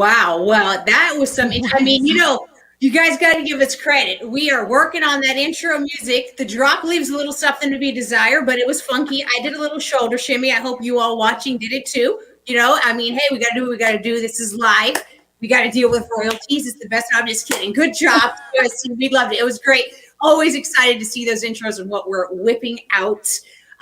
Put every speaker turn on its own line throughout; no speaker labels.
Wow. Well, that was some, I mean, you guys got to give us credit. We are working on that intro music. The drop leaves a little something to be desired, but it was funky. I did a little shoulder shimmy. I hope you all watching did it too. I mean, hey, we got to do what we got to do. This is live. We got to deal with royalties. It's the best. I'm just kidding. Good job. We loved it. It was great. Always excited to see those intros and what we're whipping out.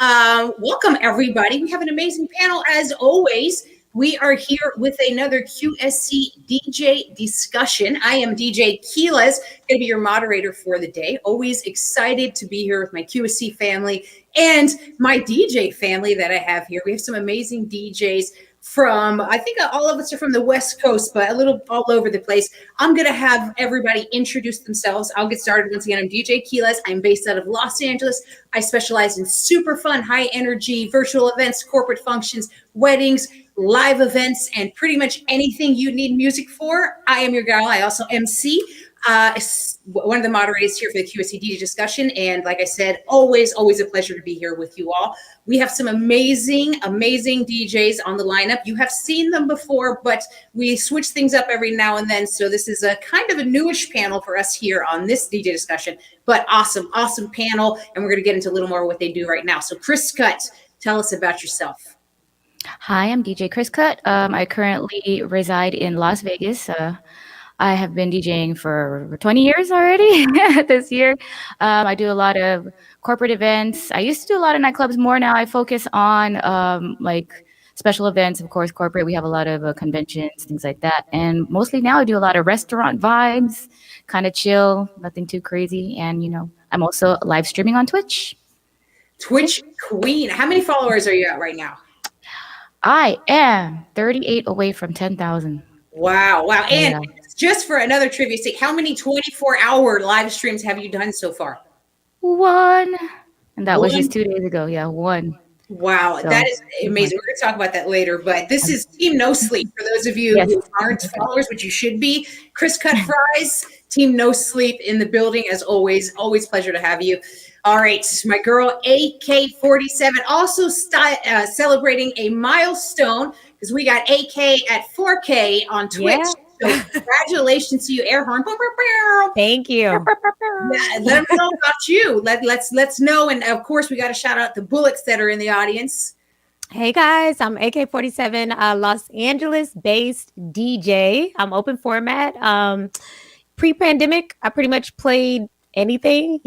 Welcome, everybody. We have an amazing panel as always. We are here with another QSC DJ discussion. I am DJ Keelez, going to be your moderator for the day. Always excited to be here with my QSC family and my DJ family that I have here. We have some amazing DJs from, I think all of us are from the West Coast, but a little all over the place. I'm going to have everybody introduce themselves. I'll get started. Once again, I'm DJ Keelez. I'm based out of Los Angeles. I specialize in super fun, high energy, virtual events, corporate functions, weddings, live events, and pretty much anything you need music for. I am your gal. I also MC. One of the moderators here for the QSC DJ discussion. And like I said, always a pleasure to be here with you all. We have some amazing DJs on the lineup. You have seen them before, but we switch things up every now and then. So this is a kind of a newish panel for us here on this DJ discussion, but awesome panel. And we're going to get into a little more of what they do right now. So KrisCut, tell us about yourself.
Hi, I'm DJ KrisCut. I currently reside in Las Vegas. I have been DJing for 20 years already this year. I do a lot of corporate events. I used to do a lot of nightclubs more. Now I focus on like special events, of course, corporate. We have a lot of conventions, things like that. And mostly now I do a lot of restaurant vibes, kind of chill, nothing too crazy. And, I'm also live streaming on Twitch.
Twitch Queen. How many followers are you at right now?
I am 38 away from 10,000.
Wow. And just for another trivia sake, how many 24-hour live streams have you done so far?
One. And that was just 2 days ago. Yeah, one.
Wow, so, that is amazing. We're going to talk about that later, but this is Team No Sleep. For those of you who aren't followers, which you should be, KrisCut Fries, Team No Sleep in the building as always. Always pleasure to have you. All right, my girl AK47 also celebrating a milestone because we got AK at 4K on Twitch. Yeah. So congratulations to you, air horn.
Thank you.
Yeah, let them know about you. Let's know, and of course we got to shout out the bullets that are in the audience.
Hey guys, I'm AK47, Los Angeles-based DJ. I'm open format. Pre-pandemic, I pretty much played anything,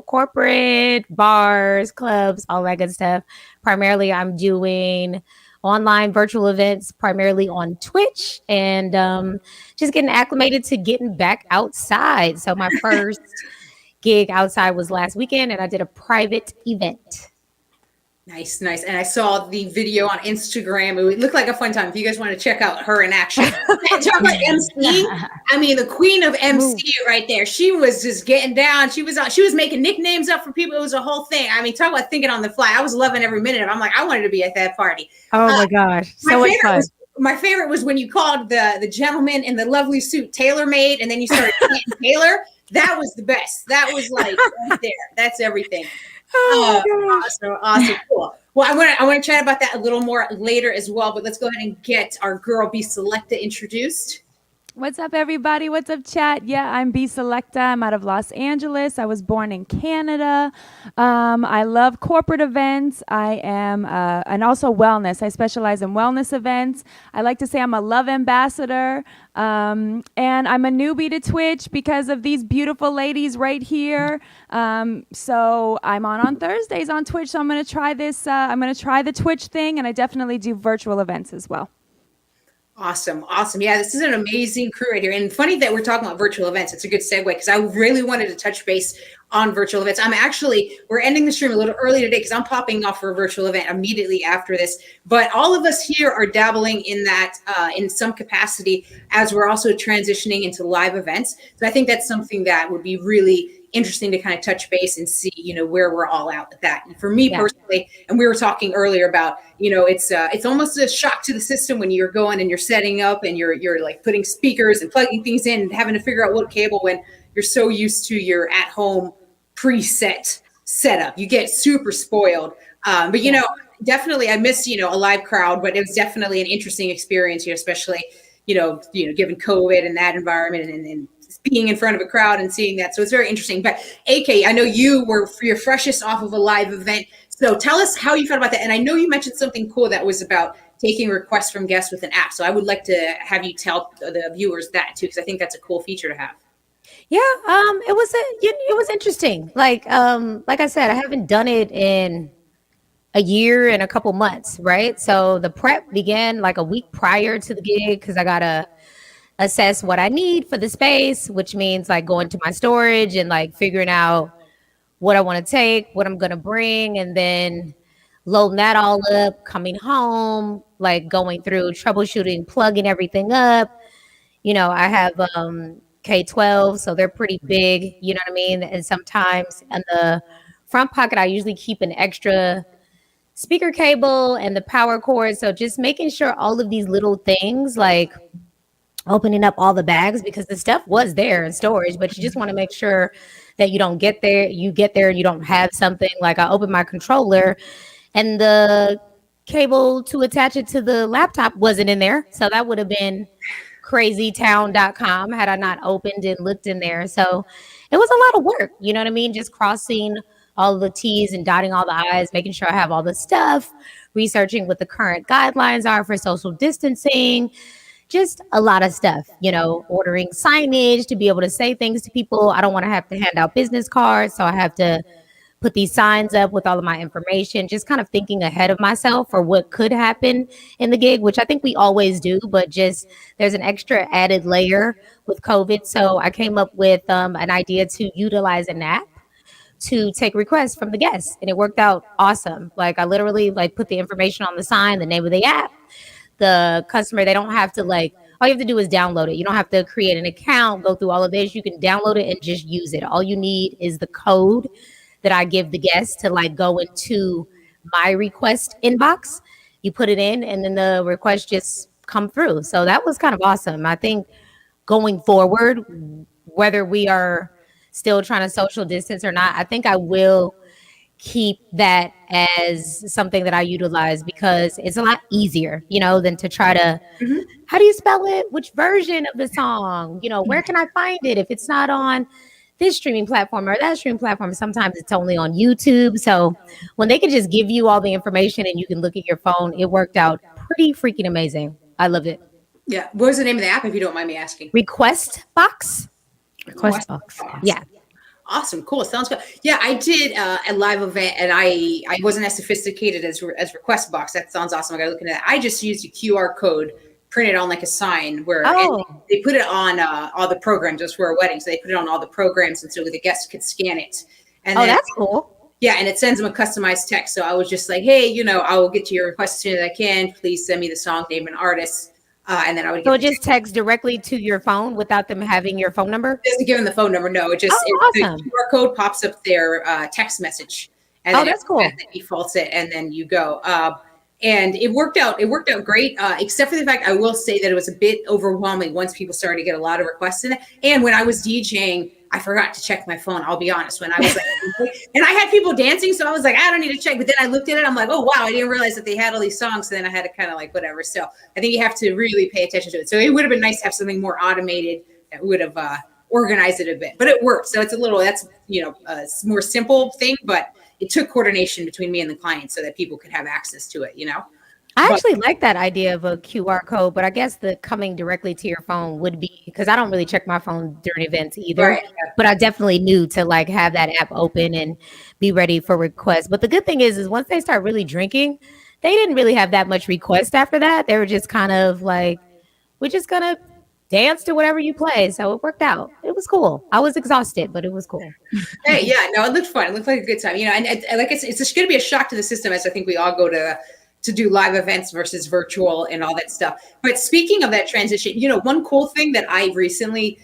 corporate, bars, clubs, all that good stuff. Primarily, I'm doing online virtual events, primarily on Twitch, and just getting acclimated to getting back outside. So my first gig outside was last weekend, and I did a private event.
Nice. And I saw the video on Instagram. It looked like a fun time. If you guys want to check out her in action. Talk about MC. I mean, the queen of MC right there. She was just getting down. She was making nicknames up for people. It was a whole thing. I mean, talk about thinking on the fly. I was loving every minute of it. I'm like, I wanted to be at that party.
Oh my gosh. So much fun.
My favorite was when you called the gentleman in the lovely suit tailor-made, and then you started chanting Taylor. That was the best. That was like right there. That's everything. Awesome, cool. Well, I want to chat about that a little more later as well, but let's go ahead and get our girl BSelecta introduced.
What's up, everybody? What's up, chat? Yeah, I'm BSelecta. I'm out of Los Angeles. I was born in Canada. I love corporate events. I am, and also wellness. I specialize in wellness events. I like to say I'm a love ambassador. And I'm a newbie to Twitch because of these beautiful ladies right here. So I'm on Thursdays on Twitch. So I'm going to try this. I'm going to try the Twitch thing, and I definitely do virtual events as well.
Awesome. Yeah, this is an amazing crew right here. And funny that we're talking about virtual events. It's a good segue because I really wanted to touch base on virtual events. We're ending the stream a little early today because I'm popping off for a virtual event immediately after this. But all of us here are dabbling in that in some capacity as we're also transitioning into live events. So I think that's something that would be really interesting to kind of touch base and see, where we're all out with that. And for me personally, and we were talking earlier about, it's almost a shock to the system when you're going and you're setting up and you're like putting speakers and plugging things in and having to figure out what cable when you're so used to your at home preset setup. You get super spoiled. But definitely I miss, a live crowd, but it was definitely an interesting experience, especially given COVID and that environment and being in front of a crowd and seeing that. So it's very interesting. But AK, I know you're freshest off of a live event. So tell us how you felt about that. And I know you mentioned something cool that was about taking requests from guests with an app. So I would like to have you tell the viewers that too, because I think that's a cool feature to have.
Yeah, it was interesting. Like I said, I haven't done it in a year and a couple months, right? So the prep began like a week prior to the gig because I gotta assess what I need for the space, which means like going to my storage and like figuring out what I want to take, what I'm gonna bring, and then loading that all up, coming home, like going through troubleshooting, plugging everything up. I have K12, so they're pretty big, you know what I mean? And sometimes in the front pocket, I usually keep an extra speaker cable and the power cord. So just making sure all of these little things, like opening up all the bags, because the stuff was there in storage, but you just want to make sure that you get there and you don't have something. Like I opened my controller and the cable to attach it to the laptop wasn't in there. So that would have been crazytown.com had I not opened and looked in there. So it was a lot of work, you know what I mean? Just crossing all the T's and dotting all the I's, making sure I have all the stuff, researching what the current guidelines are for social distancing, just a lot of stuff, ordering signage to be able to say things to people. I don't want to have to hand out business cards, so I have to put these signs up with all of my information, just kind of thinking ahead of myself for what could happen in the gig, which I think we always do, but just there's an extra added layer with COVID. So I came up with an idea to utilize an app to take requests from the guests, and it worked out awesome. Like I literally put the information on the sign, the name of the app, the customer, they don't have to all you have to do is download it. You don't have to create an account, go through all of this. You can download it and just use it. All you need is the code that I give the guests to go into my request inbox. You put it in and then the requests just come through. So that was kind of awesome. I think going forward, whether we are still trying to social distance or not, I think I will keep that as something that I utilize because it's a lot easier, than to try to, how do you spell it? Which version of the song? Where can I find it? If it's not on this streaming platform or that streaming platform, sometimes it's only on YouTube. So when they can just give you all the information and you can look at your phone, it worked out pretty freaking amazing. I loved it.
Yeah. What was the name of the app, if you don't mind me asking?
Request Box. Yeah.
Awesome. Cool. Sounds good. Yeah, I did a live event and I wasn't as sophisticated as Request Box. That sounds awesome. I got to look into that. I just used a QR code printed on a sign where they put it on all the programs just for a wedding. So they put it on all the programs and so the guests could scan it. And then,
that's cool.
Yeah. And it sends them a customized text. So I was just like, hey, I will get to your request as soon as I can. Please send me the song, name, and artist. And then I would
get just text directly to your phone without them having your phone number?
Doesn't give them the phone number. No, it just
awesome.
The QR code pops up their text message. And then
that's cool.
It defaults it, and then you go. And it worked out. It worked out great, except for the fact I will say that it was a bit overwhelming once people started to get a lot of requests in it. And when I was DJing, I forgot to check my phone. I'll be honest. When I was and I had people dancing, so I was like, I don't need to check. But then I looked at it, I'm like, oh wow, I didn't realize that they had all these songs. So then I had to kind of whatever. So I think you have to really pay attention to it. So it would have been nice to have something more automated that would have organized it a bit. But it worked. So it's a more simple thing, but it took coordination between me and the client so that people could have access to it.
I actually like that idea of a QR code, but I guess the coming directly to your phone would be, because I don't really check my phone during events either, right. But I definitely knew to have that app open and be ready for requests. But the good thing is once they start really drinking, they didn't really have that much request after that. They were just kind of we're just going to dance to whatever you play. So it worked out. It was cool. I was exhausted, but it was cool.
Hey, yeah, no, it looked fun. It looked like a good time. And it's going to be a shock to the system as I think we all go to do live events versus virtual and all that stuff. But speaking of that transition, one cool thing that I recently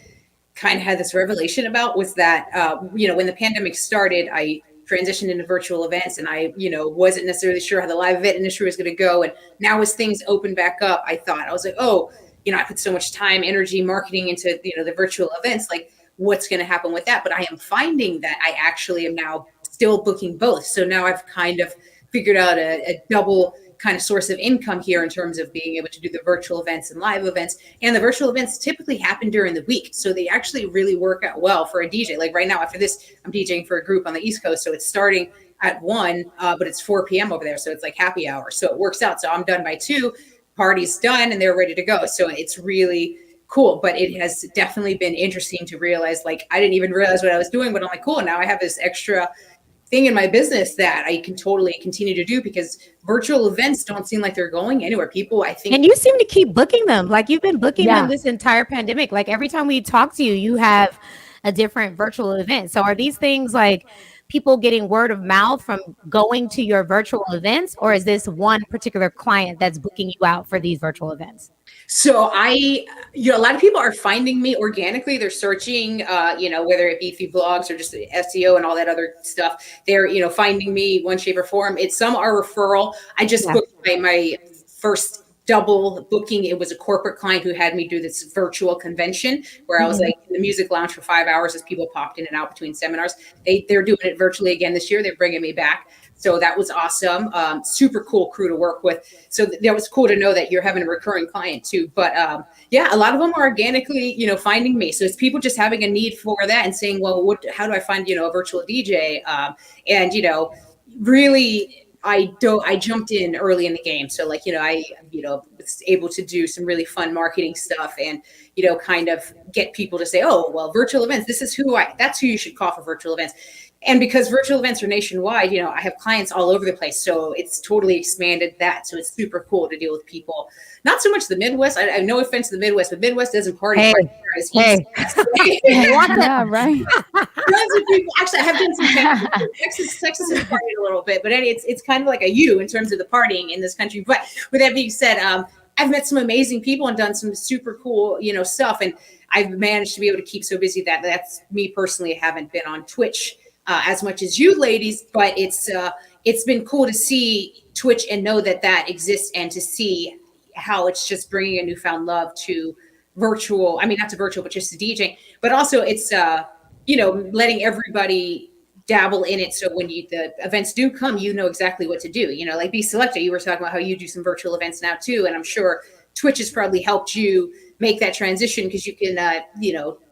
kind of had this revelation about was that, when the pandemic started, I transitioned into virtual events and I, wasn't necessarily sure how the live event industry was going to go. And now as things open back up, I was like, oh, I put so much time, energy, marketing into, the virtual events, what's going to happen with that? But I am finding that I actually am now still booking both. So now I've kind of figured out a double kind of source of income here in terms of being able to do the virtual events and live events. And the virtual events typically happen during the week. So they actually really work out well for a DJ. Like right now, after this, I'm DJing for a group on the East Coast. So it's starting at 1, but it's 4 p.m. over there. So it's like happy hour. So it works out. So I'm done by 2, party's done, and they're ready to go. So it's really cool. But it has definitely been interesting to realize, like, I didn't even realize what I was doing, but I'm like, cool. Now I have this extra thing in my business that I can totally continue to do, because virtual events don't seem like they're going anywhere. People, I think.
And you seem to keep booking them. Like, you've been booking them this entire pandemic. Like, every time we talk to you, you have a different virtual event. So are these things like people getting word of mouth from going to your virtual events, or is this one particular client that's booking you out for these virtual events?
So a lot of people are finding me organically. They're searching, whether it be through blogs or just SEO and all that other stuff. They're, finding me one shape or form. Some are referral. I just booked my first double booking. It was a corporate client who had me do this virtual convention where I was like in the music lounge for 5 hours as people popped in and out between seminars. They're doing it virtually again this year. They're bringing me back. So that was awesome. Super cool crew to work with. So that was cool to know that you're having a recurring client too. But a lot of them are organically, finding me. So it's people just having a need for that and saying, well, how do I find, a virtual DJ? Really, I jumped in early in the game. So I was able to do some really fun marketing stuff and, kind of get people to say, oh, well, virtual events, that's who you should call for virtual events. And because virtual events are nationwide, I have clients all over the place. So it's totally expanded that. So it's super cool to deal with people. Not so much the Midwest. I have no offense to the Midwest, but Midwest doesn't party quite as East.
Yeah, right.
Tons of people. Actually, I have done some Texas has partied a little bit, but it's kind of like a U in terms of the partying in this country. But with that being said, I've met some amazing people and done some super cool, stuff. And I've managed to be able to keep so busy that's me personally. I haven't been on Twitch as much as you ladies, but it's been cool to see Twitch and know that exists, and to see how it's just bringing a newfound love to virtual. I mean, not to virtual, but just to DJing. But also, it's letting everybody dabble in it. So when the events do come, exactly what to do. Like BSelecta, you were talking about how you do some virtual events now too, and I'm sure Twitch has probably helped you make that transition, because you can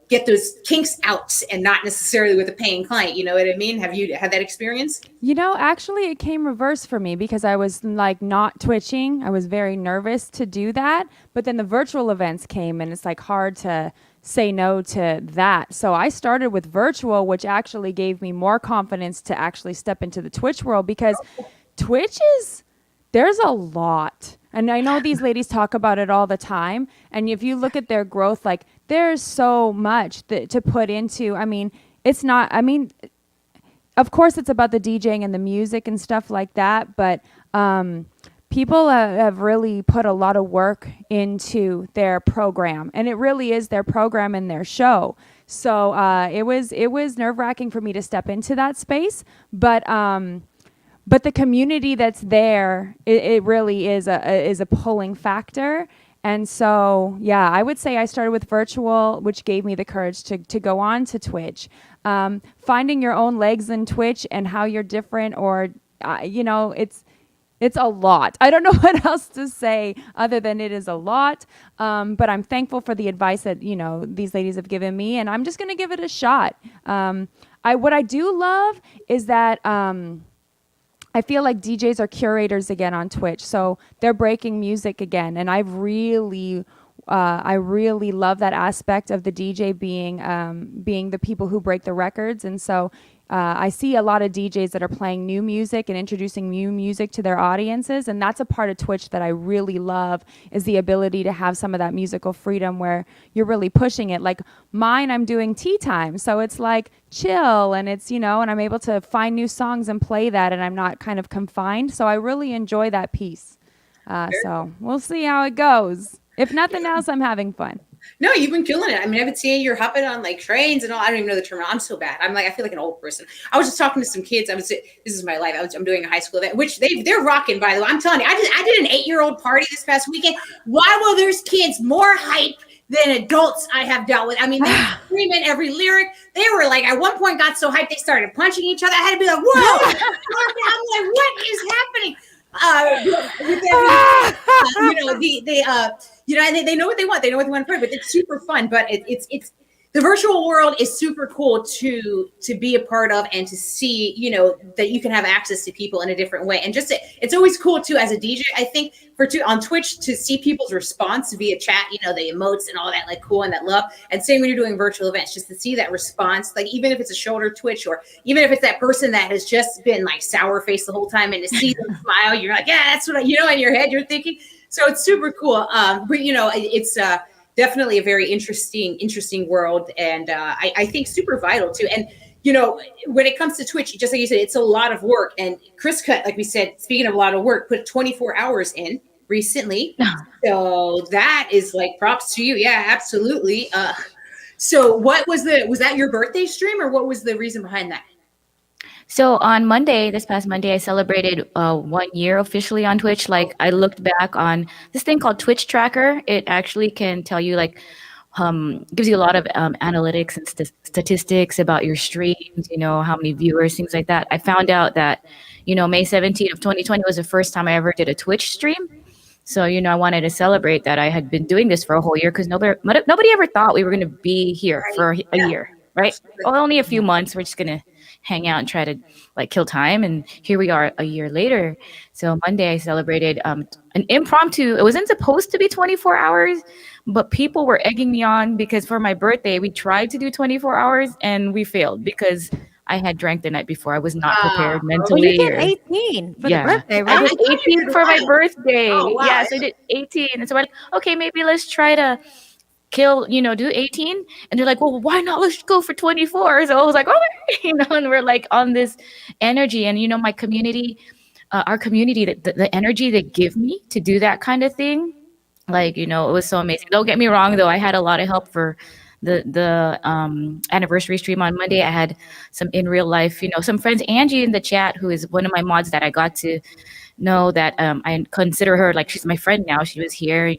get those kinks out and not necessarily with a paying client. You know what I mean? Have you had that experience?
Actually it came reverse for me, because I was like not twitching. I was very nervous to do that. But then the virtual events came, and it's like hard to say no to that. So I started with virtual, which actually gave me more confidence to actually step into the Twitch world, because Twitch there's a lot. And I know these ladies talk about it all the time. And if you look at their growth, like, there's so much to put into. Of course it's about the DJing and the music and stuff like that. But people have really put a lot of work into their program. And it really is their program and their show. So it was nerve-wracking for me to step into that space. But the community that's there, it really is a pulling factor. And so, I would say I started with virtual, which gave me the courage to go on to Twitch. Finding your own legs in Twitch and how you're different, or, it's a lot. I don't know what else to say other than it is a lot. But I'm thankful for the advice that, these ladies have given me, and I'm just going to give it a shot. What I do love is that I feel like DJs are curators again on Twitch. So they're breaking music again. And I really love that aspect of the DJ being the people who break the records. And so I see a lot of DJs that are playing new music and introducing new music to their audiences. And that's a part of Twitch that I really love, is the ability to have some of that musical freedom where you're really pushing it. Like mine, I'm doing tea time. So it's like chill, and it's, and I'm able to find new songs and play that, and I'm not kind of confined. So I really enjoy that piece. So we'll see how it goes. If nothing else, I'm having fun.
No, you've been killing it. I mean, I've been seeing you're hopping on like trains and all. I don't even know the term. I'm so bad. I feel like an old person. I was just talking to some kids. This is my life. I'm doing a high school event, which they're rocking, by the way. I'm telling you, I did an 8-year-old party this past weekend. Why will there's kids more hype than adults I have dealt with? I mean, they screaming every lyric. They were like, at one point got so hyped, they started punching each other. I had to be like, whoa. I'm like, what is happening? With that, they know what they want. They know what they want to play, but it's super fun. But it's the virtual world is super cool to be a part of and to see, that you can have access to people in a different way. And it's always cool too as a DJ, I think, on Twitch to see people's response via chat, the emotes and all that, like cool and that love. And same when you're doing virtual events, just to see that response, like even if it's a shoulder twitch or even if it's that person that has just been like sour faced the whole time and to see them smile, you're like, yeah, that's what in your head you're thinking. So it's super cool. But it's definitely a very interesting world, and I think super vital too. And when it comes to Twitch, just like you said, it's a lot of work. And KrisCut, like we said, speaking of a lot of work, put 24 hours in recently. So that is like props to you. Yeah, absolutely. So what was that your birthday stream, or what was the reason behind that?
So on this past Monday, I celebrated 1 year officially on Twitch. Like I looked back on this thing called Twitch Tracker. It actually can tell you gives you a lot of analytics and statistics about your streams, how many viewers, things like that. I found out that, May 17th of 2020 was the first time I ever did a Twitch stream. So, I wanted to celebrate that I had been doing this for a whole year because nobody ever thought we were going to be here for a year, right? Only a few months. We're just going to hang out and try to kill time. And here we are a year later. So Monday I celebrated an impromptu. It wasn't supposed to be 24 hours, but people were egging me on because for my birthday, we tried to do 24 hours and we failed because I had drank the night before. I was not prepared mentally.
Well, you did 18 for the birthday, right?
I did 18 for my birthday.
Oh, wow.
Yeah, so I did 18. And so we're like, okay, maybe let's try to do 18. And they're like, well, why not? Let's go for 24. So I was like, oh, and we're like on this energy. And, my community, our community, the energy they give me to do that kind of thing, it was so amazing. Don't get me wrong, though. I had a lot of help for the anniversary stream on Monday. I had some in real life, some friends, Angie in the chat, who is one of my mods that I got to know that I consider her like she's my friend now. She was here,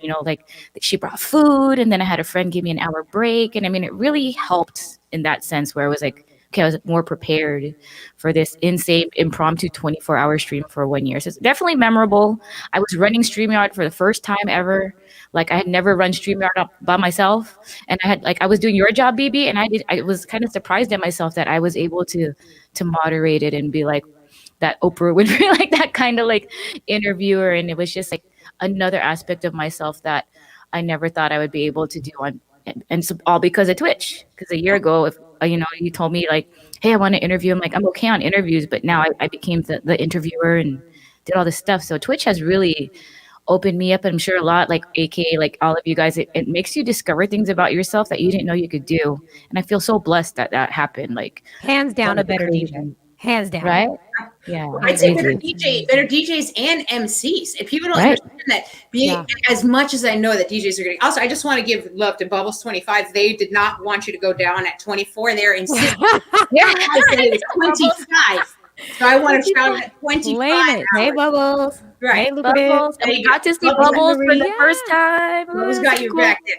she brought food, and then I had a friend give me an hour break. And I mean, it really helped in that sense where it was like, okay, I was more prepared for this insane impromptu 24-hour stream for 1 year. So it's definitely memorable. I was running StreamYard for the first time ever. Like I had never run StreamYard by myself. And I was doing your job, BB, and I was kind of surprised at myself that I was able to moderate it and be like that Oprah Winfrey, like that kind of like interviewer. And it was just like another aspect of myself that I never thought I would be able to do and so all because of Twitch. Because a year ago, if you told me like, hey, I want to interview, I'm like, I'm okay on interviews, but now I became the interviewer and did all this stuff. So Twitch has really opened me up, and I'm sure a lot, like AKA, like all of you guys, it makes you discover things about yourself that you didn't know you could do. And I feel so blessed that happened. Like
hands down a better DJ. Hands down.
Right? Yeah.
I'd say better DJs and MCs. If people don't understand that, as much as I know that DJs are getting. Also, I just want to give love to Bubbles 25. They did not want you to go down at 24. They're insisting. I said it was 25. So I want to shout at 25.
Hey, Bubbles.
Right.
Hey,
Bubbles. And we got to see Bubbles for the first time.
Bubbles got you back there.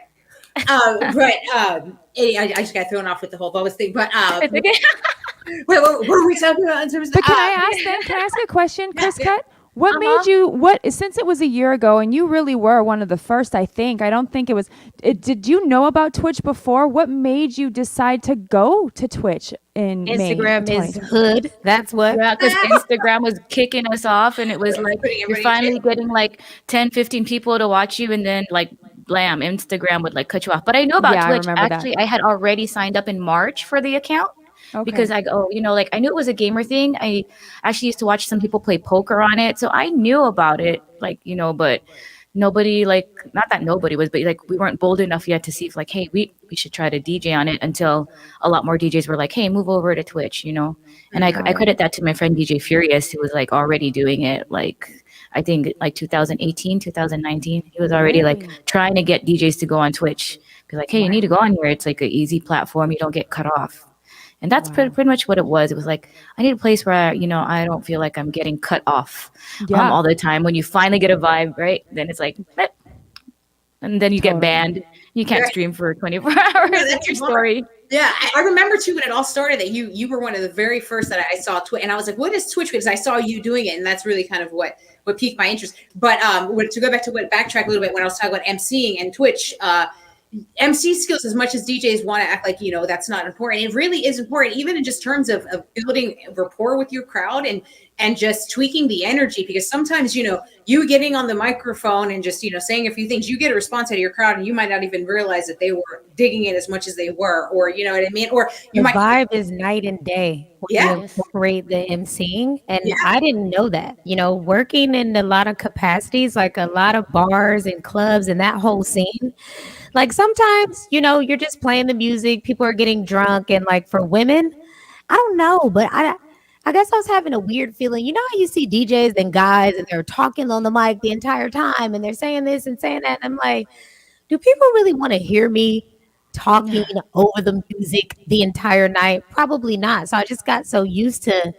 I just got thrown off with the whole Bubbles thing. But wait, what were we talking about in terms of?
But can I ask a question, KrisCut? What made you, since it was a year ago and you really were one of the first, I don't think it was, did you know about Twitch before? What made you decide to go to Twitch in
Instagram
May?
is hood. That's what.
Yeah, because Instagram was kicking us off and it was like, you're finally getting like 10, 15 people to watch you and then like, blam, Instagram would like cut you off. But I knew about Twitch. Actually, I had already signed up in March for the account. Okay. Because I knew it was a gamer thing. I actually used to watch some people play poker on it. So I knew about it, but nobody, not that nobody was, but we weren't bold enough yet to see if hey, we should try to DJ on it until a lot more DJs were like, hey, move over to Twitch, And I credit that to my friend DJ Furious, who was already doing it. I think 2018, 2019, he was already trying to get DJs to go on Twitch. Be like, hey, you need to go on here. It's an easy platform. You don't get cut off. And that's pretty much what it was. It was I need a place where, I don't feel like I'm getting cut off all the time. When you finally get a vibe, right? Then it's and then you get banned You can't stream for 24 hours.
Yeah,
That's your story.
Yeah, I remember too when it all started that you were one of the very first that I saw Twitch, and I was like, "What is Twitch?" Because I saw you doing it, and that's really kind of what piqued my interest. But to go back to backtrack a little bit when I was talking about emceeing and Twitch, MC skills, as much as DJs want to act like that's not important, it really is important, even in just terms of building rapport with your crowd and just tweaking the energy, because sometimes you getting on the microphone and just saying a few things, you get a response out of your crowd and you might not even realize that they were digging it as much as they were, or you know what I mean, or
the vibe is night and day when you incorporate the emceeing. And I didn't know that, working in a lot of capacities, like a lot of bars and clubs and that whole scene. Like sometimes, you're just playing the music, people are getting drunk, and like for women, I don't know, but I guess I was having a weird feeling. You know how you see DJs and guys and they're talking on the mic the entire time and they're saying this and saying that. And I'm like, do people really want to hear me talking over the music the entire night? Probably not. So I just got so used to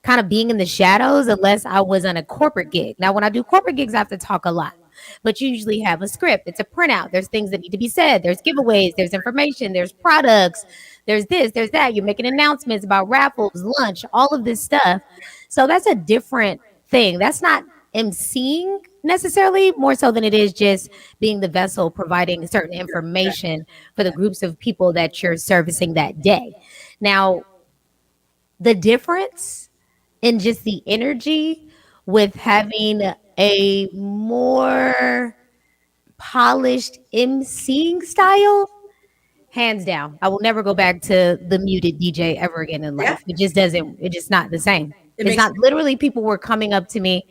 kind of being in the shadows unless I was on a corporate gig. Now, when I do corporate gigs, I have to talk a lot. But you usually have a script. It's a printout. There's things that need to be said. There's giveaways. There's information. There's products. There's this. There's that. You're making announcements about raffles, lunch, all of this stuff. So that's a different thing. That's not emceeing necessarily, more so than it is just being the vessel, providing certain information for the groups of people that you're servicing that day. Now, the difference in just the energy with having a more polished emceeing style, hands down, I will never go back to the muted DJ ever again in life. It just not the same. It's not literally people were coming up to me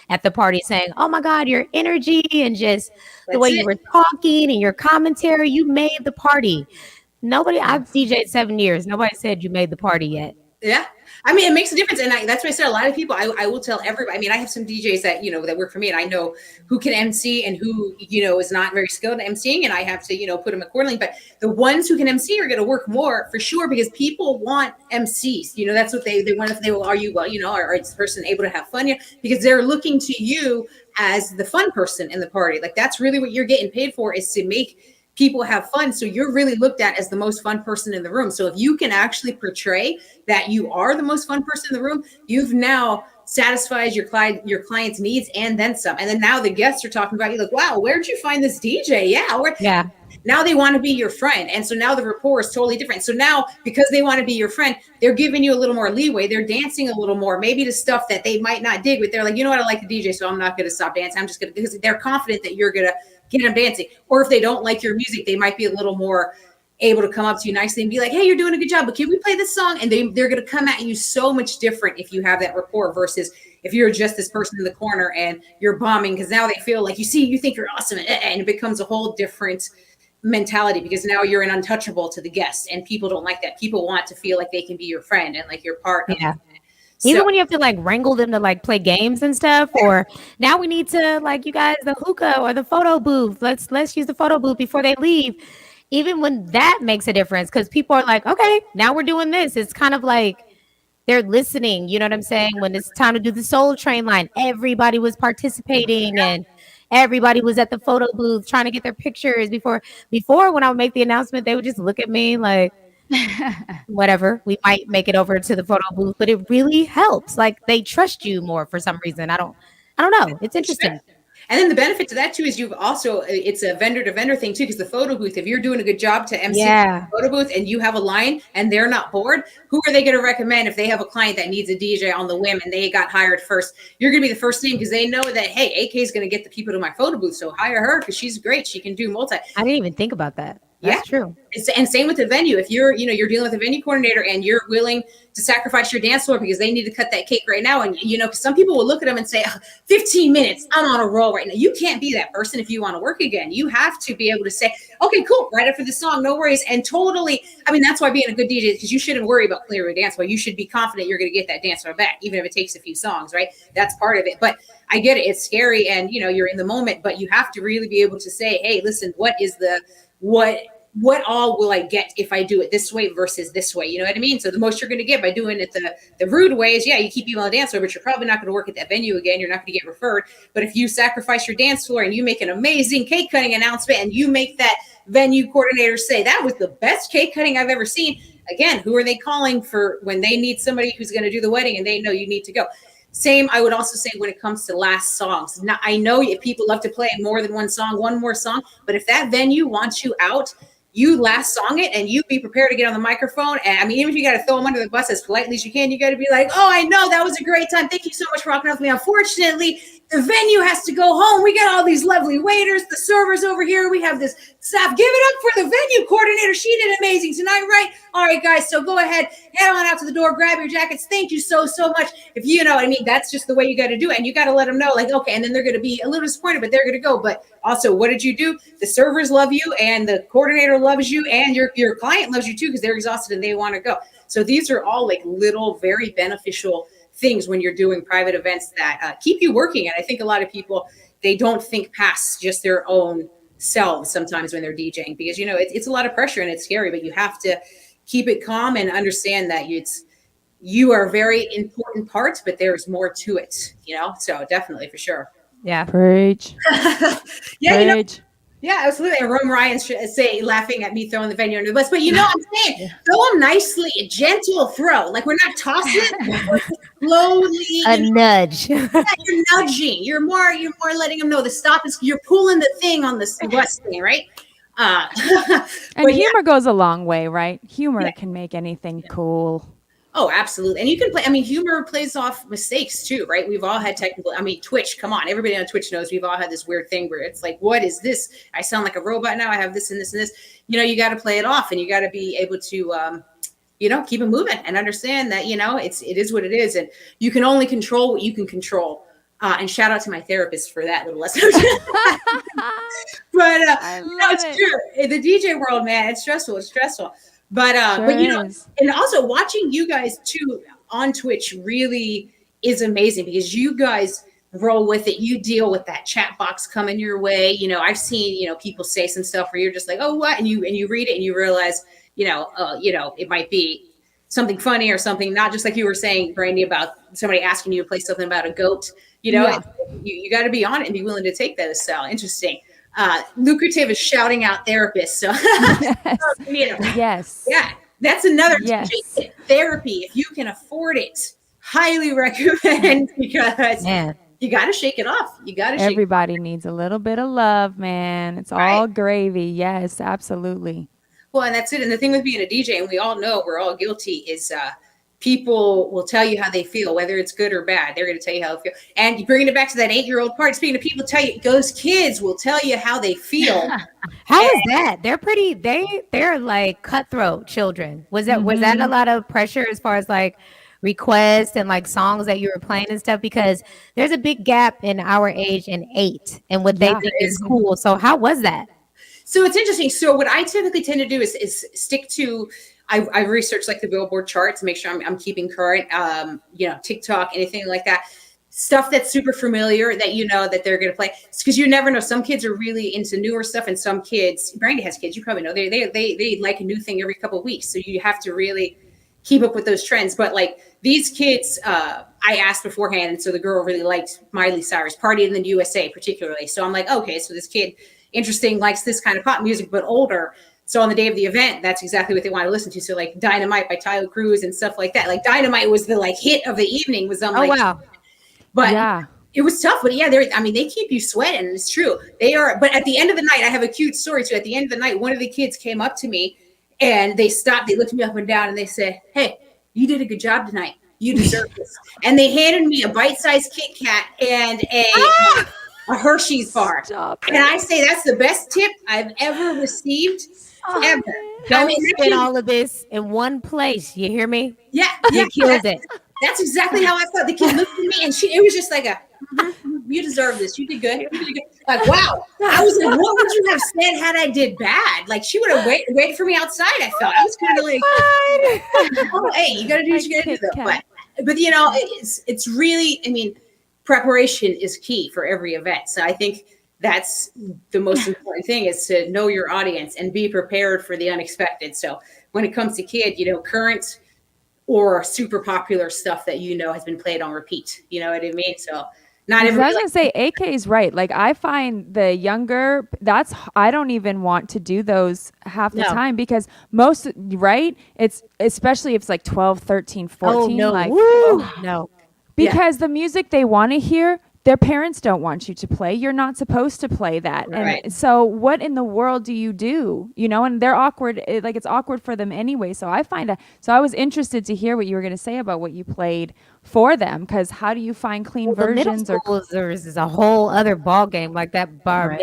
at the party saying, "Oh my God, your energy and just the way you were talking and your commentary, you made the party." I've DJed 7 years. Nobody said you made the party yet.
Yeah. I mean, it makes a difference. And that's why I said a lot of people, I will tell everybody. I mean, I have some DJs that, that work for me, and I know who can MC and who, is not very skilled in MCing, and I have to, put them accordingly. But the ones who can MC are going to work more for sure, because people want MCs. That's what they want. If they will, are you, are this person able to have fun? Because they're looking to you as the fun person in the party. Like, that's really what you're getting paid for, is to make people have fun. So you're really looked at as the most fun person in the room. So if you can actually portray that you are the most fun person in the room, you've now satisfied your client's needs and then some. And then now the guests are talking about you, like, wow, where'd you find this DJ? Yeah. Now they want to be your friend. And so now the rapport is totally different. So now, because they want to be your friend, they're giving you a little more leeway. They're dancing a little more, maybe to stuff that they might not dig, but they're like, you know what, I like the DJ, so I'm not going to stop dancing. I'm just going to, because they're confident that you're going to get them dancing. Or if they don't like your music, they might be a little more able to come up to you nicely and be like, hey, you're doing a good job, but can we play this song? And they're going to come at you so much different if you have that rapport versus if you're just this person in the corner and you're bombing, because now they feel like, you think you're awesome, and it becomes a whole different mentality, because now you're an untouchable to the guests, and people don't like that. People want to feel like they can be your friend and like your partner.
Yeah. Even when you have to like wrangle them to like play games and stuff, or now we need to like, you guys, the hookah or the photo booth. Let's use the photo booth before they leave. Even when that makes a difference, because people are like, okay, now we're doing this. It's kind of like they're listening. You know what I'm saying? When it's time to do the Soul Train line, everybody was participating and everybody was at the photo booth trying to get their pictures. Before when I would make the announcement, they would just look at me like, whatever, we might make it over to the photo booth, but it really helps. Like, they trust you more for some reason. I don't know. It's interesting.
And then the benefit to that too is it's a vendor to vendor thing too, because the photo booth, if you're doing a good job to MC the photo booth and you have a line and they're not bored, who are they going to recommend if they have a client that needs a DJ on the whim and they got hired first? You're going to be the first name, because they know that, hey, AK is going to get the people to my photo booth, so hire her because she's great. She can do multi.
I didn't even think about that. That's true.
And same with the venue. If you're dealing with a venue coordinator and you're willing to sacrifice your dance floor because they need to cut that cake right now, and because some people will look at them and say, 15 minutes, I'm on a roll right now. You can't be that person if you want to work again. You have to be able to say, okay, cool, right after the song, no worries. And totally, I mean, that's why being a good DJ is, because you shouldn't worry about clearing a dance floor. You should be confident you're going to get that dance floor back, even if it takes a few songs, right? That's part of it. But I get it. It's scary, and you're in the moment, but you have to really be able to say, hey, listen, what what all will I get if I do it this way versus this way? You know what I mean? So the most you're going to get by doing it the rude way is, you keep people on the dance floor, but you're probably not going to work at that venue again. You're not going to get referred. But if you sacrifice your dance floor and you make an amazing cake cutting announcement and you make that venue coordinator say, that was the best cake cutting I've ever seen. Again, who are they calling for when they need somebody who's going to do the wedding and they know you need to go? Same, I would also say when it comes to last songs. Now, I know if people love to play more than one more song, but if that venue wants you out, you last song it and you be prepared to get on the microphone. And I mean, even if you got to throw them under the bus as politely as you can, you got to be like, oh, I know that was a great time. Thank you so much for rocking with me. Unfortunately, the venue has to go home. We got all these lovely waiters, the servers over here. We have this staff. Give it up for the venue coordinator. She did amazing tonight, right? All right, guys. So go ahead, head on out to the door, grab your jackets. Thank you so much. If you know, I mean, that's just the way you got to do it. And you got to let them know, like, okay, and then they're going to be a little disappointed, but they're going to go. But also, what did you do? The servers love you and the coordinator loves you and your client loves you too, because they're exhausted and they want to go. So these are all like little, very beneficial things when you're doing private events that keep you working. And I think a lot of people, they don't think past just their own selves sometimes when they're DJing, because, you know, it's a lot of pressure and it's scary, but you have to keep it calm and understand that you are a very important part, but there's more to it, you know? So definitely, for sure.
Yeah.
Preach.
Yeah. You know,
Preach.
yeah, absolutely. And Rome Ryan say laughing at me throwing the venue under the bus, but you know what I'm saying? Throw them nicely, a gentle throw. Like, we're not tossing it, slowly.
A nudge.
Yeah, you're nudging. You're more letting them know the stop is. You're pulling the thing on the bus thing, right?
And humor goes a long way, right? Humor can make anything cool.
Oh, absolutely. And you can play, I mean, humor plays off mistakes too, right? We've all had technical, I mean, Twitch, come on. Everybody on Twitch knows we've all had this weird thing where it's like, what is this? I sound like a robot now. I have this and this and this. You know, you got to play it off and you got to be able to, you know, keep it moving and understand that, you know, it is what it is. And you can only control what you can control. And shout out to my therapist for that little lesson. But no, it's true. In the DJ world, man, it's stressful. It's stressful. But but you know, and also watching you guys too on Twitch really is amazing, because you guys roll with it. You deal with that chat box coming your way. You know, I've seen, you know, people say some stuff where you're just like, oh, what? And you read it and you realize, you know, it might be something funny or something, not just like you were saying, Brandy, about somebody asking you to play something about a goat. You know, you got to be on it and be willing to take that as so interesting. Lucrative is shouting out therapists. So, you know,
yes.
Yeah, that's another tip. Therapy. If you can afford it, highly recommend, because you got to shake it off. You got to shake
Everybody needs a little bit of love, man. It's all gravy. Yes, absolutely.
Well, and that's it. And the thing with being a DJ, and we all know we're all guilty, is people will tell you how they feel, whether it's good or bad. They're going to tell you how they feel. And bringing it back to that 8-year-old part, speaking of people tell you, those kids will tell you how they feel.
How is that? They're pretty, they're like cutthroat children. Was that a lot of pressure as far as like requests and like songs that you were playing and stuff? Because there's a big gap in our age and 8 and what they think is cool. So how was that?
So it's interesting. So what I typically tend to do is stick to, I research like the Billboard charts, make sure I'm keeping current, you know, TikTok, anything like that. Stuff that's super familiar that you know that they're going to play. It's because you never know. Some kids are really into newer stuff, and some kids, Brandy has kids, you probably know, they like a new thing every couple of weeks. So you have to really keep up with those trends. But like these kids, I asked beforehand, and so the girl really liked Miley Cyrus, Party in the USA particularly. So I'm like, okay, so this kid, interesting, likes this kind of pop music, but older. So on the day of the event, that's exactly what they want to listen to. So like Dynamite by Tyler Cruz and stuff like that. Like Dynamite was the like hit of the evening. Was on
wow.
But it was tough. But yeah, they keep you sweating. It's true. They are. But at the end of the night, I have a cute story too. At the end of the night, one of the kids came up to me and they stopped. They looked me up and down and they said, "Hey, you did a good job tonight. You deserve this." And they handed me a bite-sized Kit Kat and a Hershey's bar. And I say that's the best tip I've ever received. Ever.
Don't spend all of this in one place. You hear me?
Yeah.
You killed it.
That's exactly how I felt. The kid looked at me and it was just like you deserve this. You did good. You did good. Like, wow. I was like, what would you have said had I did bad? Like, she would have waited for me outside, I felt. I was kind of like, oh, hey, you got to do what you got to do though. But you know, it's really, I mean, preparation is key for every event. So I think that's the most important thing, is to know your audience and be prepared for the unexpected. So when it comes to kid, current or super popular stuff that has been played on repeat. You know what I mean? So not everybody.
I was gonna say AK is right. Like I find the younger, I don't even want to do those half the time, because it's especially if it's like 12, 13, 14.
No.
Because the music they want to hear, their parents don't want you to play. You're not supposed to play that.
Right.
And so what in the world do you do? And they're awkward. It's awkward for them anyway. So I was interested to hear what you were going to say about what you played for them, because how do you find clean versions?
The middle schoolers is a whole other ball game, like that bar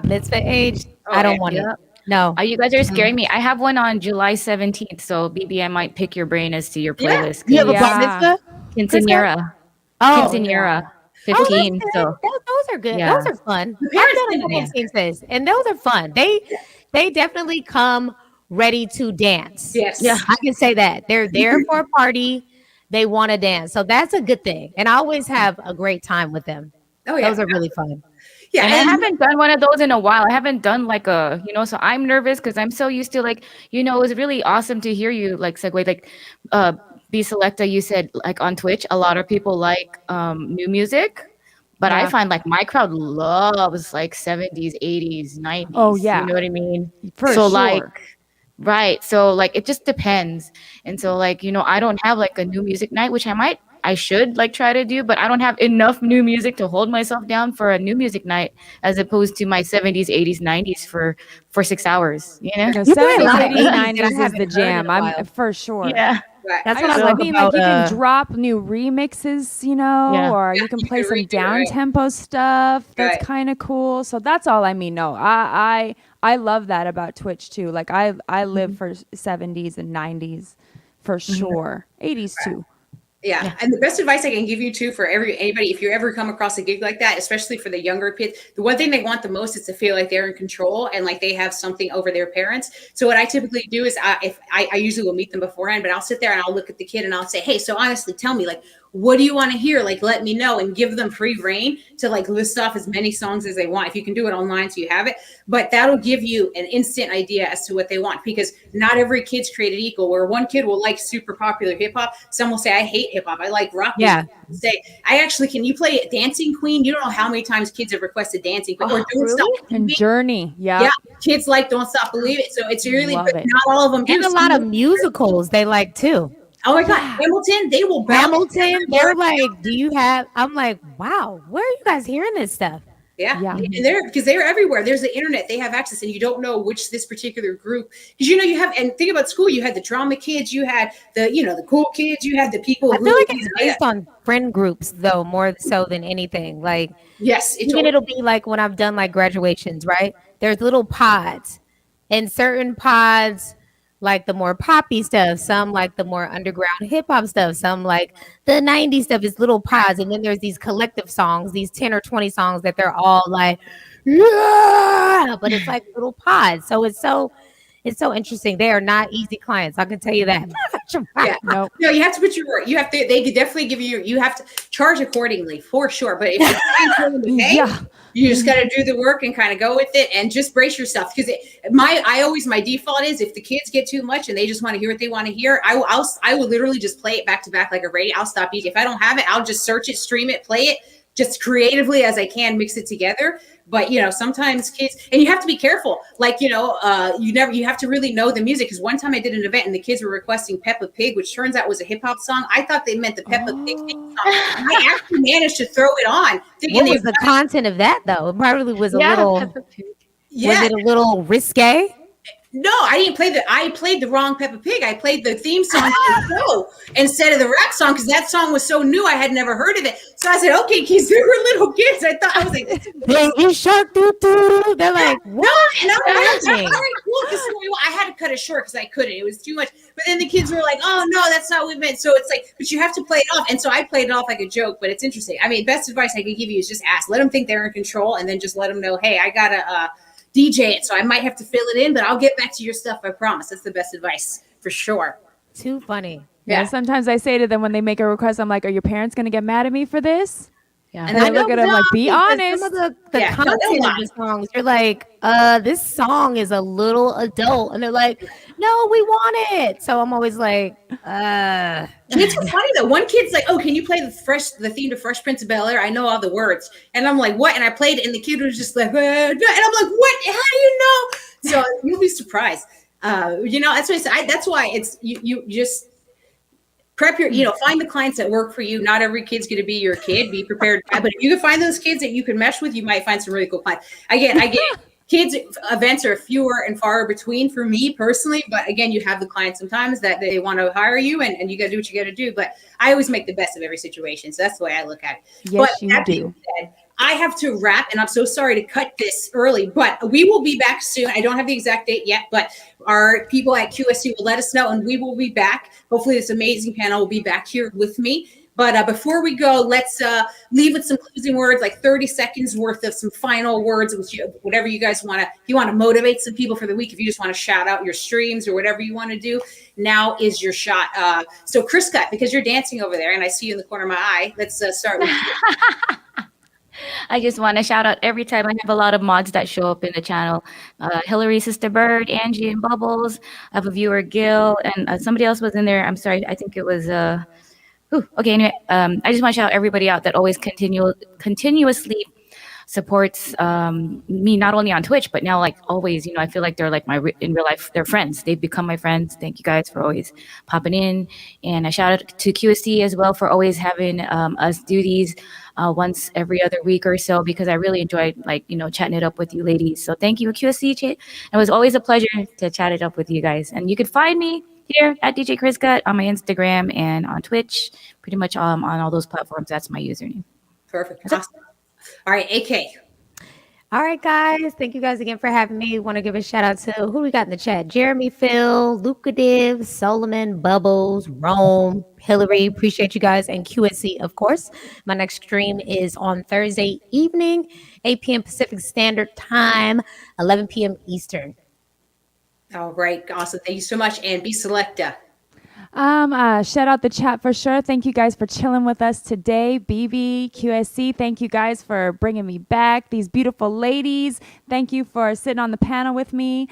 mitzvah age. I don't want it. No.
You guys are scaring me. I have one on July 17th. So BB, I might pick your brain as to your playlist.
You have a bar mitzvah?
Quinceañera.
Oh,
Quinceañera. 15.
So those are good.
Yeah.
Those are fun. I've done a couple of things, and those are fun. They definitely come ready to dance.
Yes.
Yeah, I can say that. They're there for a party. They want to dance. So that's a good thing. And I always have a great time with them. Oh, yeah. Those are really fun.
Yeah.
And I haven't done one of those in a while. I haven't done like so I'm nervous because I'm so used to it was really awesome to hear you segue BSelecta, you said on Twitch, a lot of people like new music, but I find my crowd loves 70s, 80s, 90s.
Oh yeah.
You know what I mean?
For sure.
Right. So it just depends. And so I don't have a new music night, which I should try to do, but I don't have enough new music to hold myself down for a new music night, as opposed to my 70s, 80s, 90s for 6 hours.
You 70s, 80s, 90s is the jam. I'm for sure.
Yeah.
That's what I mean.
You can drop new remixes, or you can play some down tempo stuff. That's kind of cool. So that's all I mean. No, I love that about Twitch too. I live for 70s and 90s for sure. 80s too.
Yeah. And the best advice I can give you too, for anybody, if you ever come across a gig like that, especially for the younger kids, the one thing they want the most is to feel like they're in control and they have something over their parents. So what I typically do is I usually will meet them beforehand, but I'll sit there and I'll look at the kid and I'll say, hey, so honestly, tell me what do you want to hear? Let me know, and give them free reign to list off as many songs as they want. If you can do it online so you have it, but that'll give you an instant idea as to what they want, because not every kid's created equal. Where one kid will like super popular hip hop, some will say, I hate hip hop, I like rock music. Say, can you play Dancing Queen? You don't know how many times kids have requested Dancing Queen or Don't Stop
and Journey. Yeah,
kids like Don't Stop Believe It. So it's really, but not all of them do.
And a lot of musicals they like too.
Oh my God, Hamilton! They will
Hamilton. They're do you have? I'm wow, where are you guys hearing this stuff?
Yeah. And because they're everywhere. There's the internet. They have access, and you don't know which this particular group, because you have. And think about school. You had the drama kids. You had the cool kids. You had the people.
I feel like it's based on friend groups though, more so than anything.
Yes,
it'll be when I've done graduations. Right, there's little pods, and certain pods. The more poppy stuff, some the more underground hip hop stuff, some the 90s stuff is little pods. And then there's these collective songs, these 10 or 20 songs that they're all yeah, but it's little pods. So it's so interesting. They are not easy clients. I can tell you that.
No, you have to put your work. You have to, they could definitely give you have to charge accordingly for sure. But if you just got to do the work and kind of go with it and just brace yourself. Because my default is, if the kids get too much and they just want to hear what they want to hear, I will literally just play it back to back like a radio. I'll stop each. If I don't have it, I'll just search it, stream it, play it, just creatively as I can, mix it together. But sometimes kids, and you have to be careful. You have to really know the music. Because one time I did an event and the kids were requesting Peppa Pig, which turns out was a hip hop song. I thought they meant the Peppa Pig song. I actually managed to throw it on.
What was the content of that though? It probably was a little. Was it a little risque?
No, I didn't play I played the wrong Peppa Pig. I played the theme song to the show instead of the rap song, because that song was so new. I had never heard of it. So I said, okay, kids, they were little kids. I was like,
Baby Shark, doo doo. They're what?
No, I had to cut it short because I couldn't. It was too much. But then the kids were like, oh, no, that's not what we meant. So it's but you have to play it off. And so I played it off like a joke, but it's interesting. I mean, best advice I could give you is just ask. Let them think they're in control, and then just let them know, hey, I got to DJ it, so I might have to fill it in, but I'll get back to your stuff, I promise. That's the best advice for sure.
Too funny.
Yeah, sometimes I say to them when they make a request, I'm like, are your parents going to get mad at me for this?
Yeah.
And I look at him like, be honest.
Some of the
Yeah,
content
no,
of the songs, you're like, this song is a little adult. And they're like, no, we want it. So I'm always like,
Kids are funny though. One kid's like, "Oh, can you play the theme to Fresh Prince of Bel-Air? I know all the words." And I'm like, "What?" And I played it, and the kid was just like, and I'm like, "What? How do you know?" So you'll be surprised. That's why that's why it's you just prep find the clients that work for you. Not every kid's going to be your kid. Be prepared, but if you can find those kids that you can mesh with, you might find some really cool clients. I get kids events are fewer and far between for me personally, but again, you have the clients sometimes that they want to hire you, and you got to do what you got to do. But I always make the best of every situation, so that's the way I look at it.
Yes,
but
you do.
Said, I have to wrap, and I'm so sorry to cut this early, but we will be back soon. I don't have the exact date yet, but our people at QSC will let us know, and we will be back. Hopefully this amazing panel will be back here with me. But before we go, let's leave with some closing words, like 30 seconds worth of some final words, whatever you guys want to. If you want to motivate some people for the week, if you just want to shout out your streams or whatever you want to do, now is your shot. So KrisCut, because you're dancing over there, and I see you in the corner of my eye, let's start with you.
I just want to shout out every time I have a lot of mods that show up in the channel. Hillary, Sister Bird, Angie, and Bubbles. I have a viewer, Gil, and somebody else was in there. I'm sorry. I think it was. Okay. Anyway, I just want to shout everybody out that always continuously supports me, not only on Twitch, but now like always. I feel like they're like in real life. They're friends. They've become my friends. Thank you guys for always popping in. And I shout out to QSC as well for always having us do these once every other week or so, because I really enjoyed chatting it up with you ladies. So thank you, QSC. It was always a pleasure to chat it up with you guys. And you can find me here at DJ KrisCut on my Instagram and on Twitch, pretty much on all those platforms. That's my username.
Perfect. Awesome. All right, AK.
all right, guys. Thank you guys again for having me. Want to give a shout out to who we got in the chat: Jeremy, Phil, Lucrative, Solomon, Bubbles, Rome, Hillary. Appreciate you guys, and QSC, of course. My next stream is on Thursday evening, 8 p.m. Pacific Standard Time, 11 p.m. Eastern.
All right, awesome. Thank you so much, and BSelecta.
Shout out the chat for sure. Thank you guys for chilling with us today. BB, QSC, thank you guys for bringing me back. These beautiful ladies, thank you for sitting on the panel with me.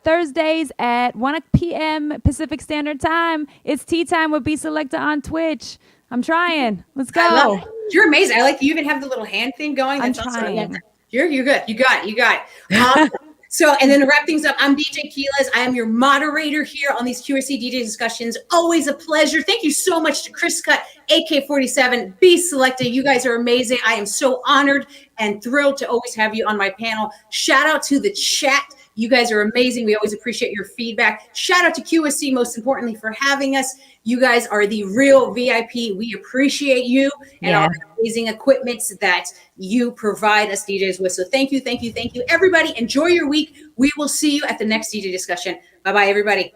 Thursdays at 1 p.m. Pacific Standard Time, it's tea time with BSelecta on Twitch. I'm trying. Let's go.
You're amazing. I like you even have the little hand thing going.
I'm
That's
trying.
awesome. You're good. You got it. So, and then to wrap things up, I'm DJ Keelez. I am your moderator here on these QSC DJ discussions. Always a pleasure. Thank you so much to KrisCut, AK47, BSelecta. You guys are amazing. I am so honored and thrilled to always have you on my panel. Shout out to the chat. You guys are amazing. We always appreciate your feedback. Shout out to QSC, most importantly, for having us. You guys are the real VIP. We appreciate you and all the amazing equipment that you provide us DJs with. So thank you. Everybody, enjoy your week. We will see you at the next DJ discussion. Bye-bye, everybody.